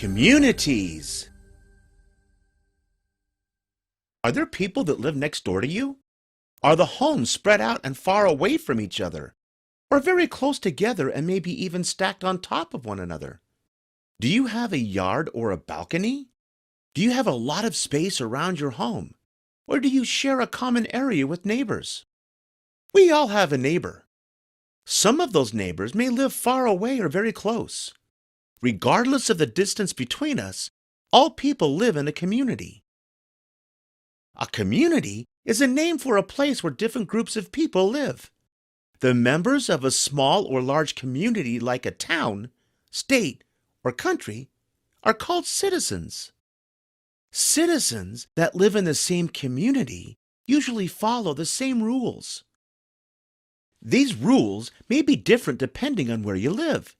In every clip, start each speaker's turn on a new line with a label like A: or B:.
A: Communities. Are there people that live next door to you? Are the homes spread out and far away from each other? Or very close together and maybe even stacked on top of one another? Do you have a yard or a balcony? Do you have a lot of space around your home? Or do you share a common area with neighbors? We all have a neighbor. Some of those neighbors may live far away or very close. Regardless of the distance between us, all people live in a community. A community is a name for a place where different groups of people live. The members of a small or large community like a town, state, or country are called citizens. Citizens that live in the same community usually follow the same rules. These rules may be different depending on where you live.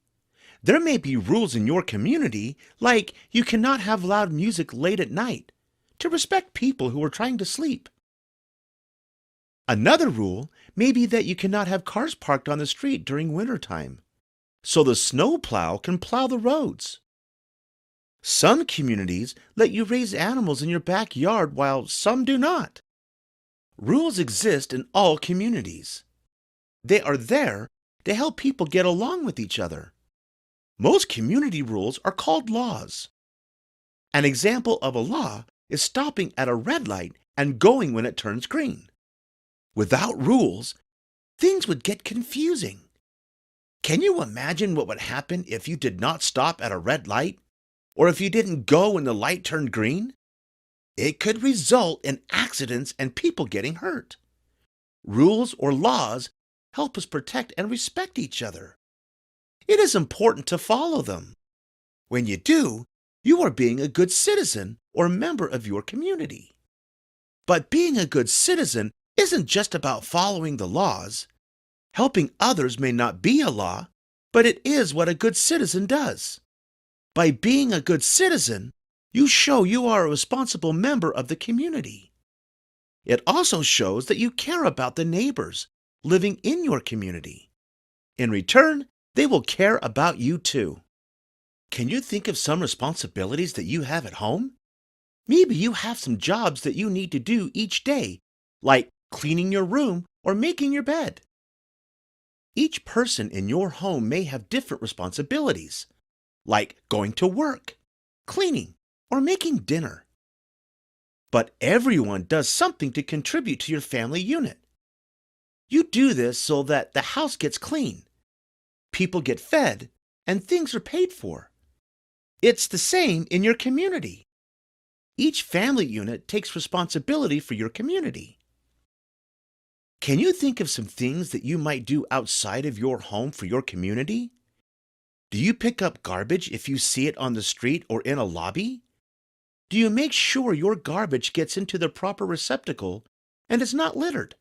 A: There may be rules in your community, like you cannot have loud music late at night, to respect people who are trying to sleep. Another rule may be that you cannot have cars parked on the street during winter time, so the snowplow can plow the roads. Some communities let you raise animals in your backyard while some do not. Rules exist in all communities. They are there to help people get along with each other. Most community rules are called laws. An example of a law is stopping at a red light and going when it turns green. Without rules, things would get confusing. Can you imagine what would happen if you did not stop at a red light? Or if you didn't go when the light turned green? It could result in accidents and people getting hurt. Rules or laws help us protect and respect each other. It is important to follow them. When you do, you are being a good citizen or member of your community. But being a good citizen isn't just about following the laws. Helping others may not be a law, but it is what a good citizen does. By being a good citizen, you show you are a responsible member of the community. It also shows that you care about the neighbors living in your community. In return, they will care about you too. Can you think of some responsibilities that you have at home? Maybe you have some jobs that you need to do each day, like cleaning your room or making your bed. Each person in your home may have different responsibilities, like going to work, cleaning, or making dinner. But everyone does something to contribute to your family unit. You do this so that the house gets clean, people get fed, and things are paid for. It's the same in your community. Each family unit takes responsibility for your community. Can you think of some things that you might do outside of your home for your community? Do you pick up garbage if you see it on the street or in a lobby? Do you make sure your garbage gets into the proper receptacle and is not littered?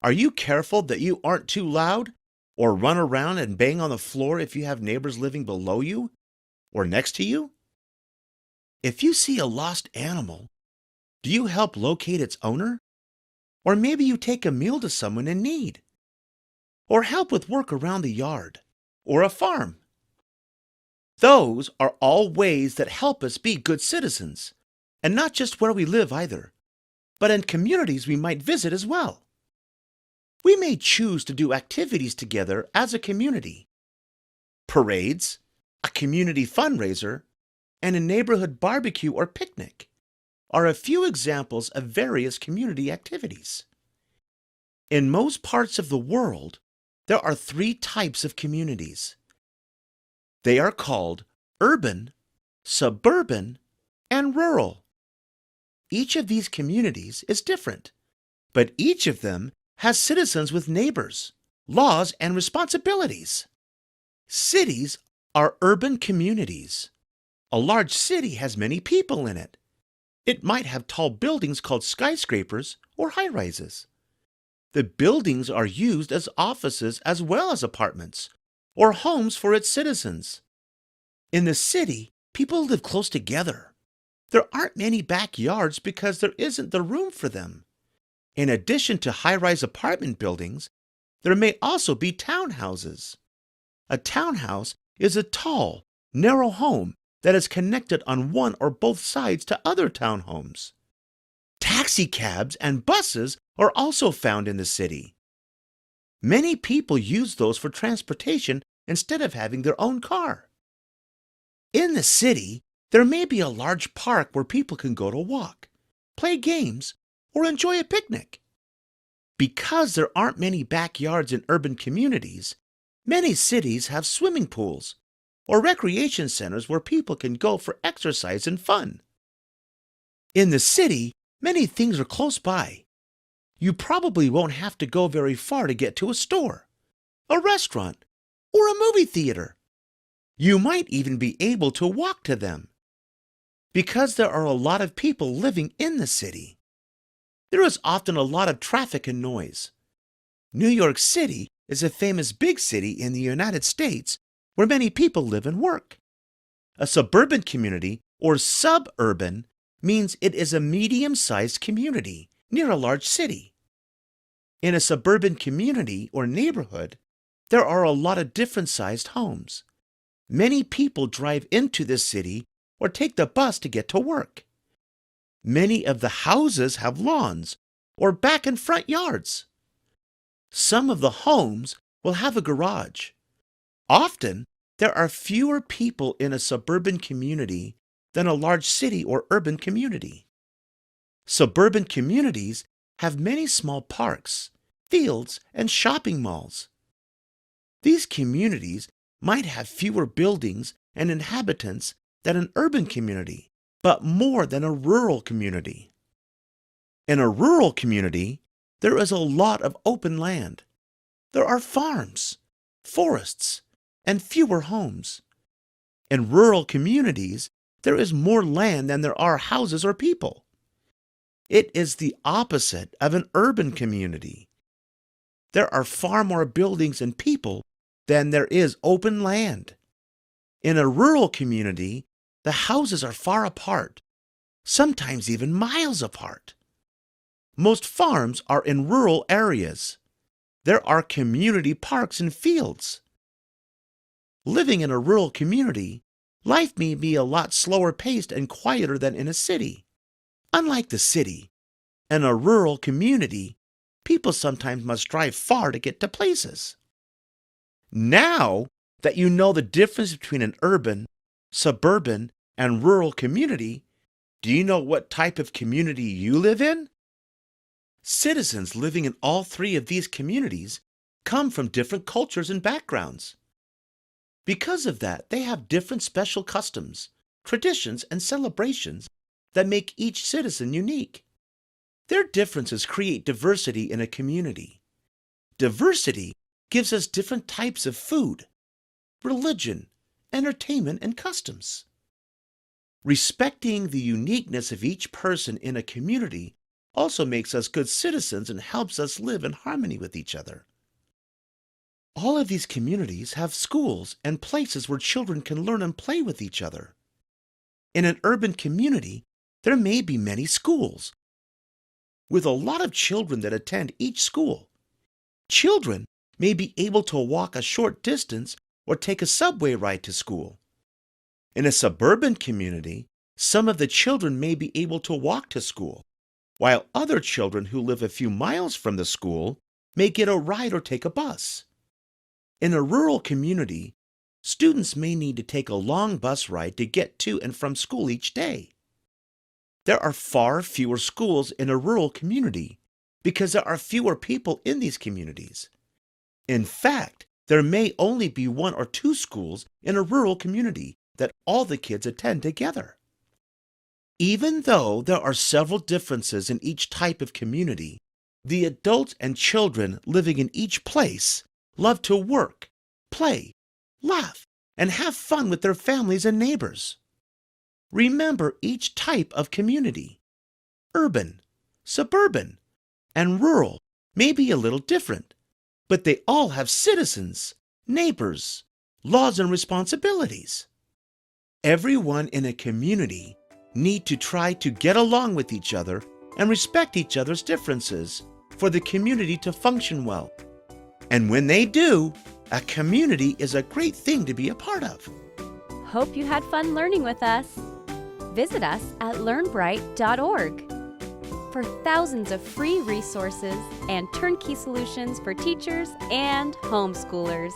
A: Are you careful that you aren't too loud or run around and bang on the floor if you have neighbors living below you or next to you? If you see a lost animal, do you help locate its owner? Or maybe you take a meal to someone in need? Or help with work around the yard or a farm? Those are all ways that help us be good citizens, and not just where we live either, but in communities we might visit as well. We may choose to do activities together as a community. Parades, a community fundraiser, and a neighborhood barbecue or picnic are a few examples of various community activities. In most parts of the world, there are 3 types of communities. They are called urban, suburban, and rural. Each of these communities is different, but each of them has citizens with neighbors, laws, and responsibilities. Cities are urban communities. A large city has many people in it. It might have tall buildings called skyscrapers or high-rises. The buildings are used as offices as well as apartments or homes for its citizens. In the city, people live close together. There aren't many backyards because there isn't the room for them. In addition to high-rise apartment buildings, there may also be townhouses. A townhouse is a tall, narrow home that is connected on one or both sides to other townhomes. Taxi cabs and buses are also found in the city. Many people use those for transportation instead of having their own car. In the city, there may be a large park where people can go to walk, play games, or enjoy a picnic. Because there aren't many backyards in urban communities, many cities have swimming pools or recreation centers where people can go for exercise and fun. In the city, many things are close by. You probably won't have to go very far to get to a store, a restaurant, or a movie theater. You might even be able to walk to them. Because there are a lot of people living in the city, there is often a lot of traffic and noise. New York City is a famous big city in the United States where many people live and work. A suburban community, or suburban, means it is a medium-sized community near a large city. In a suburban community or neighborhood, there are a lot of different-sized homes. Many people drive into this city or take the bus to get to work. Many of the houses have lawns or back and front yards. Some of the homes will have a garage. Often, there are fewer people in a suburban community than a large city or urban community. Suburban communities have many small parks, fields, and shopping malls. These communities might have fewer buildings and inhabitants than an urban community, but more than a rural community. In a rural community, there is a lot of open land. There are farms, forests, and fewer homes. In rural communities, there is more land than there are houses or people. It is the opposite of an urban community. There are far more buildings and people than there is open land. In a rural community, the houses are far apart, sometimes even miles apart. Most farms are in rural areas. There are community parks and fields. Living in a rural community, life may be a lot slower paced and quieter than in a city. Unlike the city, in a rural community, people sometimes must drive far to get to places. Now that you know the difference between an urban, suburban, and rural community, do you know what type of community you live in? Citizens living in all three of these communities come from different cultures and backgrounds. Because of that, they have different special customs, traditions, and celebrations that make each citizen unique. Their differences create diversity in a community. Diversity gives us different types of food, religion, entertainment, and customs. Respecting the uniqueness of each person in a community also makes us good citizens and helps us live in harmony with each other. All of these communities have schools and places where children can learn and play with each other. In an urban community, there may be many schools, with a lot of children that attend each school. Children may be able to walk a short distance or take a subway ride to school. In a suburban community, some of the children may be able to walk to school, while other children who live a few miles from the school may get a ride or take a bus. In a rural community, students may need to take a long bus ride to get to and from school each day. There are far fewer schools in a rural community because there are fewer people in these communities. In fact, there may only be one or two schools in a rural community that all the kids attend together. Even though there are several differences in each type of community, the adults and children living in each place love to work, play, laugh, and have fun with their families and neighbors. Remember each type of community. Urban, suburban, and rural may be a little different, but they all have citizens, neighbors, laws, and responsibilities. Everyone in a community need to try to get along with each other and respect each other's differences for the community to function well. And when they do, a community is a great thing to be a part of.
B: hope you had fun learning with us. Visit us at learnbright.org for thousands of free resources and turnkey solutions for teachers and homeschoolers.